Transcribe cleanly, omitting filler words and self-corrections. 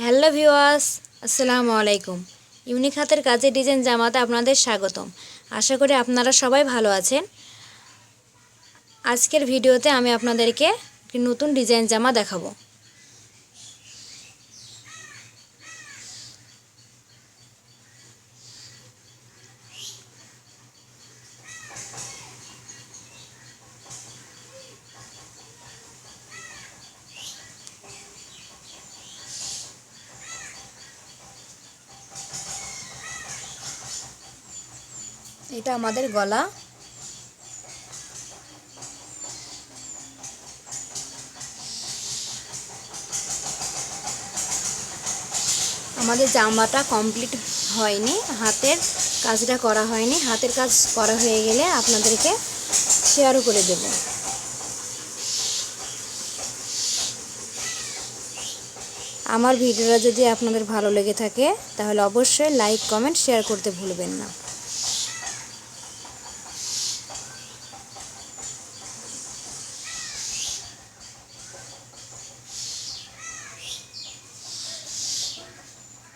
Hello viewers, আসসালামু আলাইকুম। Unique হাতের কাজের ডিজাইন জামাতে আপনাদের স্বাগতম। আশা করি আপনারা সবাই ভালো আছেন। আজকের ভিডিওতে আমি আপনাদেরকে একটি নতুন ডিজাইন জামা দেখাবো। এটা আমাদের গলা। আমাদের জামাটা কমপ্লিট হয়নি, হাতের কাজটা করা হয়নি। হাতের কাজ করা হয়ে গেলে আপনাদেরকে শেয়ারও করে দেব। আমার ভিডিওটা যদি আপনাদের ভালো লেগে থাকে তাহলে অবশ্যই লাইক, কমেন্ট, শেয়ার করতে ভুলবেন না।